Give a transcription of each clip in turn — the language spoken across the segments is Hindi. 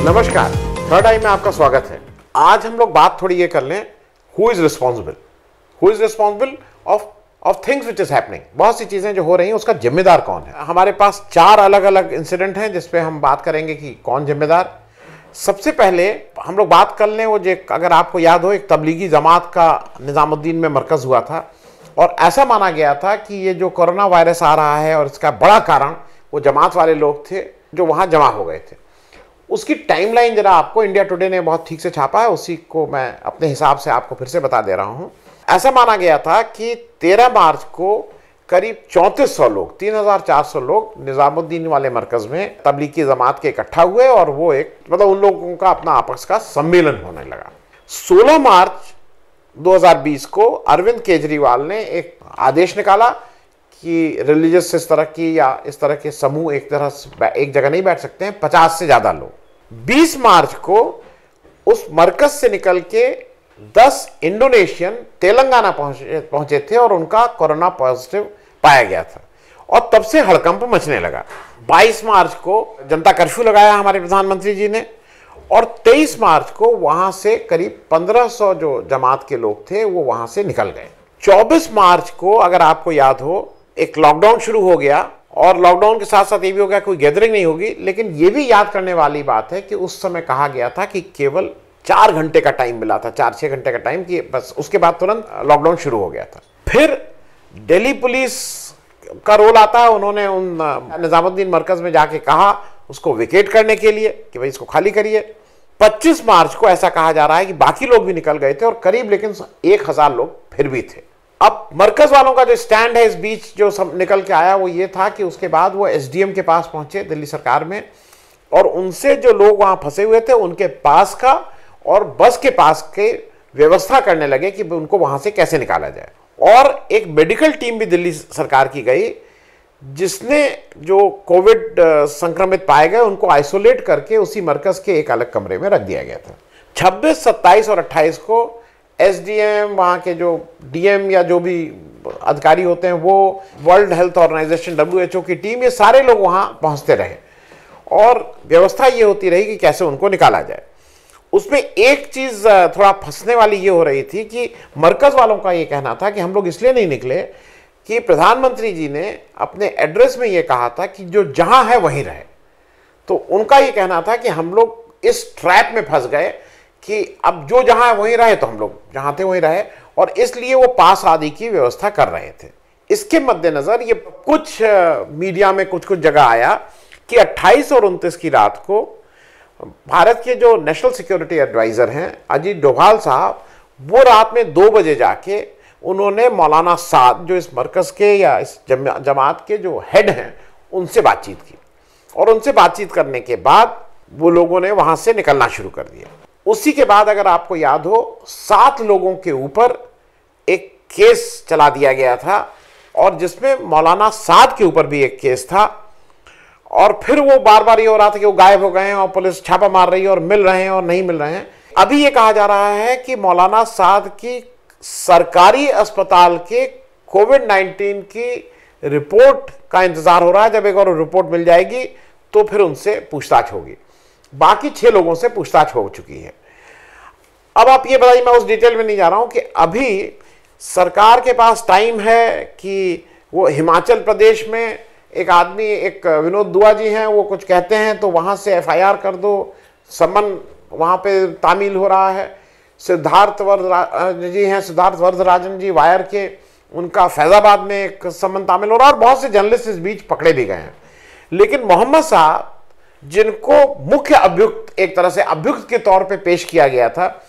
नमस्कार, थर्ड आई में आपका स्वागत है। आज हम लोग बात थोड़ी ये कर लें, who is responsible of things which is happening. बहुत सी चीजें जो हो रही हैं उसका जिम्मेदार कौन है। हमारे पास 4 अलग अलग इंसिडेंट हैं जिसपे हम बात करेंगे कि कौन जिम्मेदार। सबसे पहले हम लोग बात कर लें, वो जो अगर आपको याद हो, एक तबलीगी जमात का निजामुद्दीन में मरकज हुआ था और ऐसा माना गया था कि ये जो कोरोना वायरस आ रहा है और इसका बड़ा कारण वो जमात वाले लोग थे जो वहां जमा हो गए थे। उसकी टाइमलाइन जरा आपको इंडिया टुडे ने बहुत ठीक से छापा है, उसी को मैं अपने हिसाब से आपको फिर से बता दे रहा हूं। ऐसा माना गया था कि 13 मार्च को करीब 3400 लोग, 3400 लोग निजामुद्दीन वाले मरकज में तबलीगी जमात के इकट्ठा हुए और वो एक मतलब उन लोगों का अपना आपस का सम्मेलन होने लगा। 16 मार्च 2020 को अरविंद केजरीवाल ने एक आदेश निकाला कि रिलीजियस इस तरह की या इस तरह के समूह एक जगह नहीं बैठ सकते हैं, 50 से ज्यादा लोग। 20 मार्च को उस मरकज से निकल के 10 इंडोनेशियन तेलंगाना पहुंचे थे और उनका कोरोना पॉजिटिव पाया गया था और तब से हड़कंप मचने लगा। 22 मार्च को जनता कर्फ्यू लगाया हमारे प्रधानमंत्री जी ने और 23 मार्च को वहां से करीब 1500 जो जमात के लोग थे वो वहां से निकल गए। 24 मार्च को अगर आपको याद हो एक लॉकडाउन शुरू हो गया और लॉकडाउन के साथ साथ ये भी हो गया कोई गैदरिंग नहीं होगी, लेकिन ये भी याद करने वाली बात है कि उस समय कहा गया था कि केवल 4 घंटे का टाइम मिला था, 4-6 घंटे का टाइम, कि बस उसके बाद तुरंत लॉकडाउन शुरू हो गया था। फिर दिल्ली पुलिस का रोल आता है, उन्होंने उन निजामुद्दीन मरकज में जाके कहा उसको विकेट करने के लिए कि भाई इसको खाली करिए। 25 मार्च को ऐसा कहा जा रहा है कि बाकी लोग भी निकल गए थे और करीब लेकिन 1000 लोग फिर भी थे। अब मरकज वालों का जो स्टैंड है इस बीच जो सब निकल के आया वो ये था कि उसके बाद वो एसडीएम के पास पहुंचे दिल्ली सरकार में और उनसे जो लोग वहां फंसे हुए थे उनके पास का और बस के पास के व्यवस्था करने लगे कि उनको वहां से कैसे निकाला जाए। और एक मेडिकल टीम भी दिल्ली सरकार की गई जिसने जो कोविड संक्रमित पाए गए उनको आइसोलेट करके उसी मरकज के एक अलग कमरे में रख दिया गया था। 26, 27 और 28 को एसडीएम, वहाँ के जो डीएम या जो भी अधिकारी होते हैं वो, वर्ल्ड हेल्थ ऑर्गेनाइजेशन WHO की टीम, ये सारे लोग वहाँ पहुँचते रहे और व्यवस्था ये होती रही कि कैसे उनको निकाला जाए। उसमें एक चीज़ थोड़ा फंसने वाली ये हो रही थी कि मरकज वालों का ये कहना था कि हम लोग इसलिए नहीं निकले कि प्रधानमंत्री जी ने अपने एड्रेस में ये कहा था कि जो जहाँ है वहीं रहे। तो उनका ये कहना था कि हम लोग इस ट्रैप में फंस गए कि अब जो जहां है वहीं रहे, तो हम लोग जहां थे वहीं रहे और इसलिए वो पास आदि की व्यवस्था कर रहे थे। इसके मद्देनजर ये कुछ मीडिया में कुछ जगह आया कि 28 और 29 की रात को भारत के जो नेशनल सिक्योरिटी एडवाइजर हैं अजीत डोभाल साहब, वो रात में 2 बजे जाके उन्होंने मौलाना साद जो इस मरकज के या इस जमात के जो हेड हैं उनसे बातचीत की और उनसे बातचीत करने के बाद वो लोगों ने वहां से निकलना शुरू कर दिया। उसी के बाद अगर आपको याद हो 7 लोगों के ऊपर एक केस चला दिया गया था और जिसमें मौलाना साद के ऊपर भी एक केस था और फिर वो बार बार ये हो रहा था कि वो गायब हो गए हैं और पुलिस छापा मार रही है और मिल रहे हैं और नहीं मिल रहे हैं। अभी ये कहा जा रहा है कि मौलाना साद की सरकारी अस्पताल के कोविड-19 की रिपोर्ट का इंतजार हो रहा है। जब एक और रिपोर्ट मिल जाएगी तो फिर उनसे पूछताछ होगी। बाकी 6 लोगों से पूछताछ हो चुकी है। अब आप ये बताइए, मैं उस डिटेल में नहीं जा रहा हूं कि अभी सरकार के पास टाइम है कि वो हिमाचल प्रदेश में एक आदमी, एक विनोद दुआ जी हैं, वो कुछ कहते हैं तो वहां से FIR कर दो, समन वहां पे तामील हो रहा है। सिद्धार्थ वरदराजन जी वायर के, उनका फैजाबाद में एक समन तामील हो रहा है और बहुत से जर्नलिस्ट इस बीच पकड़े भी गए हैं। लेकिन मोहम्मद साहब जिनको मुख्य अभियुक्त, एक तरह से अभियुक्त के तौर पे पेश किया गया था,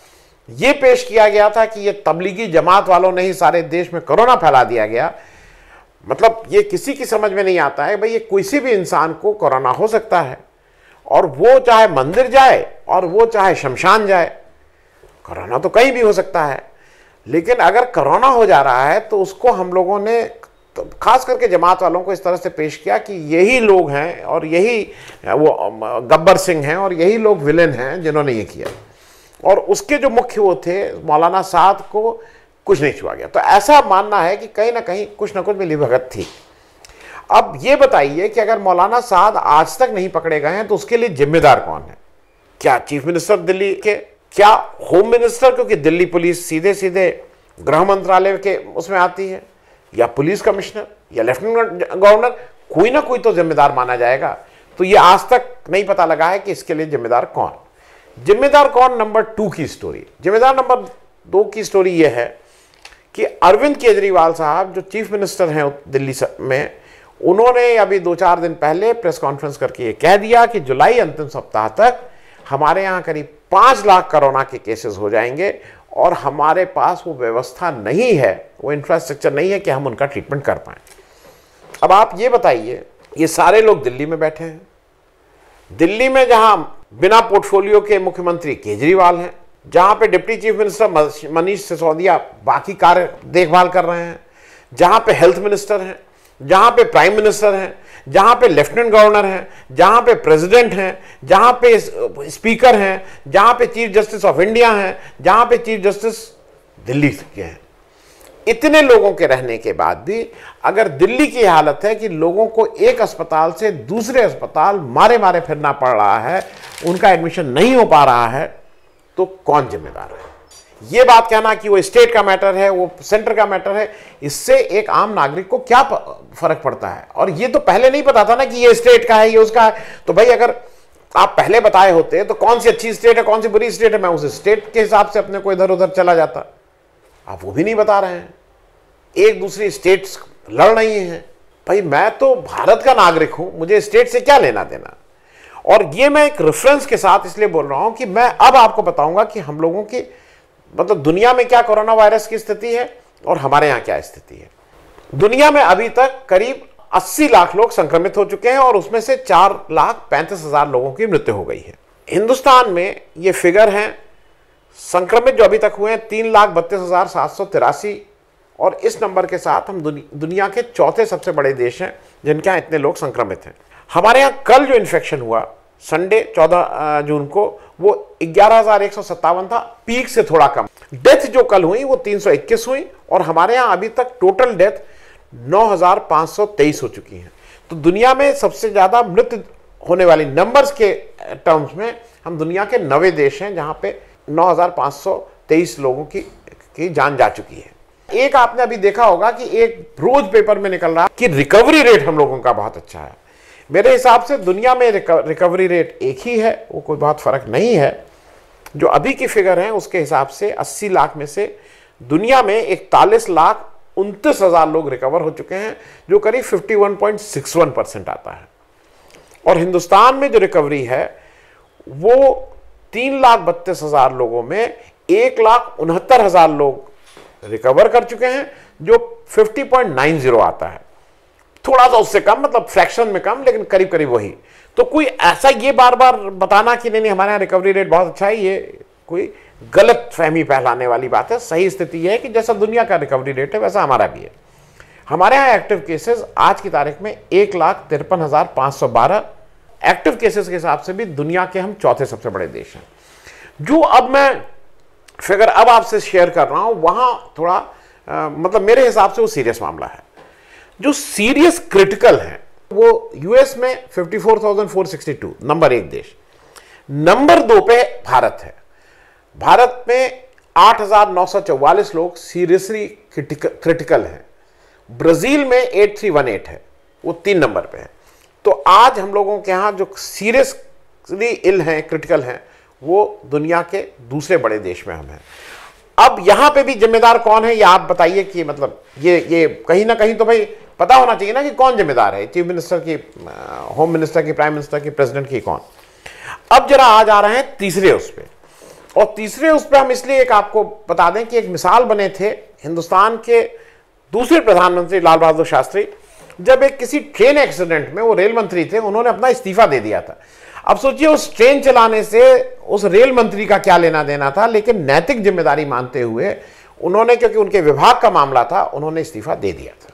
ये पेश किया गया था कि ये तबलीगी जमात वालों ने ही सारे देश में कोरोना फैला दिया गया। मतलब ये किसी की समझ में नहीं आता है भाई, ये किसी भी इंसान को कोरोना हो सकता है और वो चाहे मंदिर जाए और वो चाहे शमशान जाए, कोरोना तो कहीं भी हो सकता है। लेकिन अगर कोरोना हो जा रहा है तो उसको हम लोगों ने तो खास करके जमात वालों को इस तरह से पेश किया कि यही लोग हैं और यही वो गब्बर सिंह हैं और यही लोग विलेन हैं जिन्होंने ये किया। और उसके जो मुख्य वो थे मौलाना साद को कुछ नहीं छुआ गया। तो ऐसा मानना है कि कहीं ना कहीं कुछ ना कुछ मिलीभगत थी। अब ये बताइए कि अगर मौलाना साद आज तक नहीं पकड़े गए हैं तो उसके लिए जिम्मेदार कौन है? क्या चीफ मिनिस्टर दिल्ली के, क्या होम मिनिस्टर, क्योंकि दिल्ली पुलिस सीधे सीधे गृह मंत्रालय के उसमें आती है, या पुलिस कमिश्नर या लेफ्टिनेंट गवर्नर, कोई ना कोई तो जिम्मेदार माना जाएगा। तो ये आज तक नहीं पता लगा है कि इसके लिए जिम्मेदार कौन। जिम्मेदार कौन, नंबर 2 की स्टोरी। जिम्मेदार नंबर 2 की स्टोरी यह है कि अरविंद केजरीवाल साहब जो चीफ मिनिस्टर हैं दिल्ली में, उन्होंने अभी 2-4 दिन पहले प्रेस कॉन्फ्रेंस करके ये कह दिया कि जुलाई अंतिम सप्ताह तक हमारे यहाँ करीब 5 लाख कोरोना के केसेस हो जाएंगे और हमारे पास वो व्यवस्था नहीं है, वो इंफ्रास्ट्रक्चर नहीं है कि हम उनका ट्रीटमेंट कर पाएं। अब आप ये बताइए, ये सारे लोग दिल्ली में बैठे हैं, दिल्ली में जहां बिना पोर्टफोलियो के मुख्यमंत्री केजरीवाल हैं, जहां पे deputy chief minister Manish Sisodia बाकी कार्य देखभाल कर रहे हैं, जहां पे हेल्थ मिनिस्टर हैं, जहां पे प्राइम मिनिस्टर हैं, जहां पे लेफ्टिनेंट गवर्नर हैं, जहां पे प्रेसिडेंट हैं, जहां पे स्पीकर हैं, जहां पे चीफ जस्टिस ऑफ इंडिया हैं, जहां पे चीफ जस्टिस दिल्ली के हैं। इतने लोगों के रहने के बाद भी अगर दिल्ली की हालत है कि लोगों को एक अस्पताल से दूसरे अस्पताल मारे मारे फिरना पड़ रहा है, उनका एडमिशन नहीं हो पा रहा है, तो कौन जिम्मेदार है? ये बात कहना कि वो स्टेट का मैटर है, वो सेंटर का मैटर है, इससे एक आम नागरिक को क्या फर्क पड़ता है? और ये तो पहले नहीं पता था ना कि ये स्टेट का है, ये उसका है। तो भाई अगर आप पहले बताए होते तो कौन सी अच्छी स्टेट है, कौन सी बुरी स्टेट है, मैं उस स्टेट के हिसाब से अपने को इधर उधर चला जाता। आप वो भी नहीं बता रहे हैं, एक दूसरी स्टेट्स लड़ रही हैं। भाई मैं तो भारत का नागरिक हूं, मुझे स्टेट से क्या लेना देना? और ये मैं एक रेफरेंस के साथ इसलिए बोल रहा हूं कि मैं अब आपको बताऊंगा कि हम लोगों की मतलब दुनिया में क्या कोरोना वायरस की स्थिति है और हमारे यहां क्या स्थिति है। दुनिया में अभी तक करीब 80 लाख लोग संक्रमित हो चुके हैं और उसमें से 4,35,000 लोगों की मृत्यु हो गई है। हिंदुस्तान में ये फिगर है, संक्रमित जो अभी तक हुए हैं 3,32,783, और इस नंबर के साथ हम दुनिया के चौथे सबसे बड़े देश हैं जिनके यहाँ इतने लोग संक्रमित हैं। हमारे यहाँ कल जो इन्फेक्शन हुआ संडे 14 जून को, वो 11,157 था, पीक से थोड़ा कम। डेथ जो कल हुई वो 321 हुई और हमारे यहाँ अभी तक टोटल डेथ 9,523 हो चुकी हैं। तो दुनिया में सबसे ज़्यादा मृत्यु होने वाली नंबर्स के टर्म्स में हम दुनिया के 9वें देश हैं जहाँ पे 9,523 लोगों की जान जा चुकी है। एक आपने अभी देखा होगा कि एक रोज पेपर में निकल रहा कि रिकवरी रेट हम लोगों का बहुत अच्छा है। मेरे हिसाब से दुनिया में रिकवरी रेट एक ही है, वो कोई बहुत फर्क नहीं है। जो अभी की फिगर है उसके हिसाब से 80 लाख में से दुनिया में 41,29,000 लोग रिकवर हो चुके हैं, जो करीब 51.61% आता है। और हिंदुस्तान में जो रिकवरी है वो 3,32,000 लोगों में 1,69,000 लोग रिकवर कर चुके हैं, जो 50.90 आता है। थोड़ा सा उससे कम, मतलब फ्रैक्शन में कम, लेकिन करीब करीब वही। तो कोई ऐसा ये बार बार बताना कि नहीं हमारे यहाँ रिकवरी रेट बहुत अच्छा है, ये कोई गलत फहमी फैलाने वाली बात है। सही स्थिति यह है कि जैसा दुनिया का रिकवरी रेट है वैसा हमारा भी है। हमारे यहाँ एक्टिव केसेस आज की तारीख में 1,53,512 एक्टिव केसेस के हिसाब से भी दुनिया के हम चौथे सबसे बड़े देश हैं। जो अब मैं फिगर अब आपसे शेयर कर रहा हूं वहां थोड़ा मतलब मेरे हिसाब से वो सीरियस मामला है। जो सीरियस क्रिटिकल है वो यूएस में 54,462 नंबर 1 देश। नंबर 2 पे भारत है। भारत में 8,944 लोग सीरियसली क्रिटिकल हैं। ब्राजील में 8,318 है, वो 3 नंबर पे है। तो आज हम लोगों के यहाँ जो सीरियसली इल हैं, क्रिटिकल हैं, वो दुनिया के दूसरे बड़े देश में हम हैं। अब यहां पे भी जिम्मेदार कौन है, ये आप बताइए कि मतलब ये कहीं ना कहीं तो भाई पता होना चाहिए ना कि कौन जिम्मेदार है, चीफ मिनिस्टर की, होम मिनिस्टर की, प्राइम मिनिस्टर की, प्रेसिडेंट की, कौन। अब जरा आज आ रहे हैं तीसरे उस पे, और तीसरे उस पे हम इसलिए एक आपको बता दें कि एक मिसाल बने थे हिंदुस्तान के दूसरे प्रधानमंत्री लाल बहादुर शास्त्री, जब एक किसी ट्रेन एक्सीडेंट में, वो रेल मंत्री थे, उन्होंने अपना इस्तीफा दे दिया था। अब सोचिए उस ट्रेन चलाने से उस रेल मंत्री का क्या लेना देना था, लेकिन नैतिक जिम्मेदारी मानते हुए उन्होंने, क्योंकि उनके विभाग का मामला था, उन्होंने इस्तीफा दे दिया था।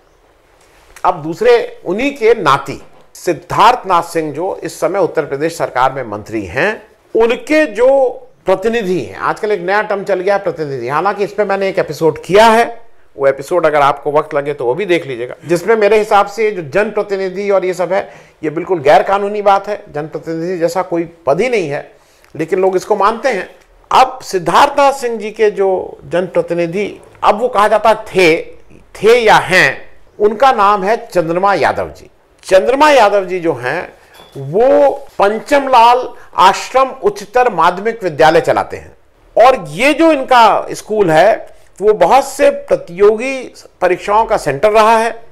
अब दूसरे उन्हीं के नाती सिद्धार्थ नाथ सिंह जो इस समय उत्तर प्रदेश सरकार में मंत्री हैं, उनके जो प्रतिनिधि हैं, आजकल एक नया टर्म चल गया प्रतिनिधि, हालांकि इस पर मैंने एक एपिसोड किया है, वो एपिसोड अगर आपको वक्त लगे तो वो भी देख लीजिएगा, जिसमें मेरे हिसाब से जो जनप्रतिनिधि और ये सब है, ये बिल्कुल गैर कानूनी बात है। जनप्रतिनिधि जैसा कोई पद ही नहीं है। लेकिन लोग इसको मानते हैं। अब सिद्धार्थनाथ सिंह जी के जो जनप्रतिनिधि, अब वो कहा जाता थे या हैं, उनका नाम है चंद्रमा यादव जी। चंद्रमा यादव जी जो हैं वो पंचमलाल आश्रम उच्चतर माध्यमिक विद्यालय चलाते हैं, और ये जो इनका स्कूल है वो बहुत से प्रतियोगी परीक्षाओं का सेंटर रहा है।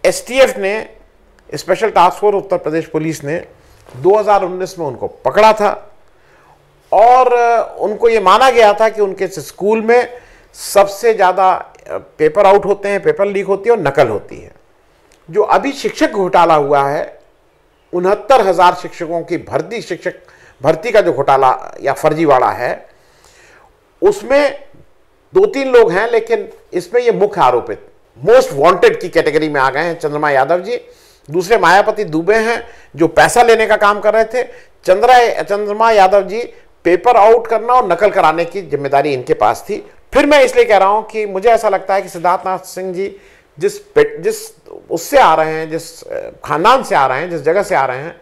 एसटीएफ ने, special task force Uttar Pradesh police ने 2019 में उनको पकड़ा था, और उनको ये माना गया था कि उनके स्कूल में सबसे ज़्यादा पेपर आउट होते हैं, पेपर लीक होती है और नकल होती है। जो अभी शिक्षक घोटाला हुआ है, 69,000 शिक्षकों की भर्ती का जो घोटाला या फर्जीवाड़ा है, उसमें 2-3 लोग हैं, लेकिन इसमें ये मुख्य आरोपित मोस्ट वांटेड की कैटेगरी में आ गए हैं चंद्रमा यादव जी। दूसरे मायावती दुबे हैं जो पैसा लेने का काम कर रहे थे। चंद्रमा यादव जी पेपर आउट करना और नकल कराने की जिम्मेदारी इनके पास थी। फिर मैं इसलिए कह रहा हूं कि मुझे ऐसा लगता है कि सिद्धार्थनाथ सिंह जी जिस उससे आ रहे हैं, जिस खानदान से आ रहे हैं, जिस जगह से आ रहे हैं,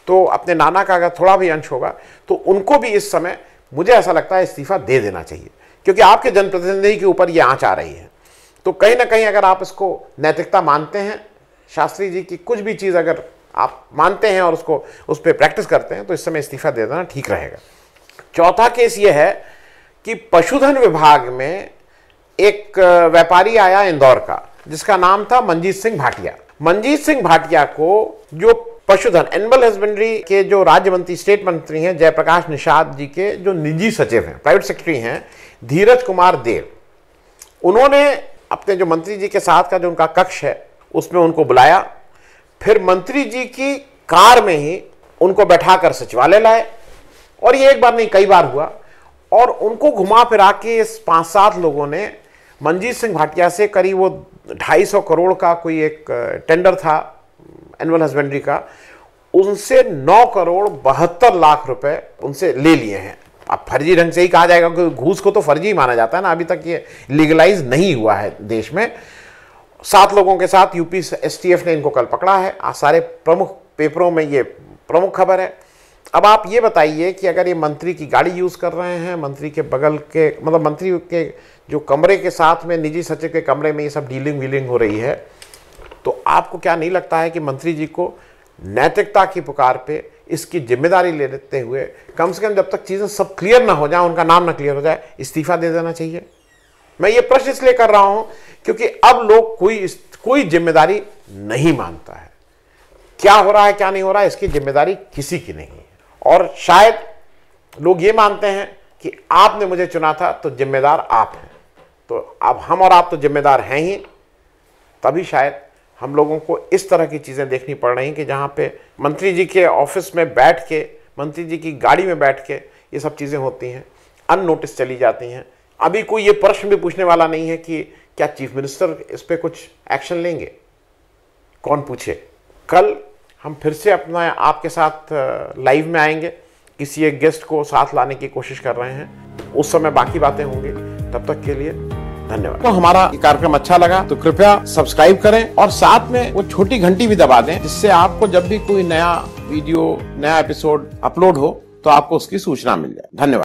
तो अपने नाना का अगर थोड़ा भी अंश होगा तो उनको भी इस समय मुझे ऐसा लगता है इस्तीफा दे देना चाहिए, क्योंकि आपके जनप्रतिनिधि के ऊपर ये आंच आ रही है। तो कहीं ना कहीं अगर आप इसको नैतिकता मानते हैं, शास्त्री जी की कुछ भी चीज़ अगर आप मानते हैं और उस पर प्रैक्टिस करते हैं, तो इस समय इस्तीफा दे देना ठीक रहेगा। चौथा केस ये है कि पशुधन विभाग में एक व्यापारी आया इंदौर का, जिसका नाम था मंजीत सिंह भाटिया। मंजीत सिंह भाटिया को जो पशुधन एनिमल हस्बेंड्री के जो राज्य मंत्री, स्टेट मंत्री हैं जयप्रकाश निषाद जी के जो निजी सचिव हैं, प्राइवेट सेक्रेटरी हैं धीरज कुमार देव, उन्होंने अपने जो मंत्री जी के साथ का जो उनका कक्ष है उसमें उनको बुलाया। फिर मंत्री जी की कार में ही उनको बैठाकर सचिवालय लाए, और ये एक बार नहीं कई बार हुआ, और उनको घुमा फिरा के इस 5-7 लोगों ने मंजीत सिंह भाटिया से करीब वो 250 करोड़ का कोई एक टेंडर था एनिमल हस्बेंड्री का, उनसे 9 करोड़ 72 लाख रुपए उनसे ले लिए हैं। अब फर्जी ढंग से ही कहा जाएगा, क्योंकि घूस को तो फर्जी ही माना जाता है ना, अभी तक ये लीगलाइज नहीं हुआ है देश में। 7 लोगों के साथ यूपी एसटीएफ ने इनको कल पकड़ा है। सारे प्रमुख पेपरों में ये प्रमुख खबर है। अब आप ये बताइए कि अगर ये मंत्री की गाड़ी यूज़ कर रहे हैं, मंत्री के बगल के, मतलब मंत्री के जो कमरे के साथ में निजी सचिव के कमरे में ये सब डीलिंग हो रही है, तो आपको क्या नहीं लगता है कि मंत्री जी को नैतिकता की पुकार पे इसकी जिम्मेदारी ले लेते हुए कम से कम जब तक चीज़ें सब क्लियर ना हो जाए, उनका नाम ना क्लियर हो जाए, इस्तीफा दे देना चाहिए? मैं ये प्रश्न इसलिए कर रहा हूं क्योंकि अब लोग कोई जिम्मेदारी नहीं मानता है। क्या हो रहा है क्या नहीं हो रहा है इसकी जिम्मेदारी किसी की नहीं है, और शायद लोग ये मानते हैं कि आपने मुझे चुना था तो जिम्मेदार आप हैं। तो अब हम और आप तो जिम्मेदार हैं ही, तभी शायद हम लोगों को इस तरह की चीज़ें देखनी पड़ रही कि जहाँ पे मंत्री जी के ऑफिस में बैठ के, मंत्री जी की गाड़ी में बैठ के ये सब चीज़ें होती हैं, अननोटिस चली जाती हैं। अभी कोई ये प्रश्न भी पूछने वाला नहीं है कि क्या चीफ मिनिस्टर इस पर कुछ एक्शन लेंगे, कौन पूछे। कल हम फिर से अपना आपके साथ लाइव में आएंगे, किसी एक गेस्ट को साथ लाने की कोशिश कर रहे हैं, उस समय बाकी बातें होंगी। तब तक के लिए धन्यवाद। तो हमारा ये कार्यक्रम अच्छा लगा तो कृपया सब्सक्राइब करें और साथ में वो छोटी घंटी भी दबा दें, जिससे आपको जब भी कोई नया वीडियो, नया एपिसोड अपलोड हो तो आपको उसकी सूचना मिल जाए। धन्यवाद।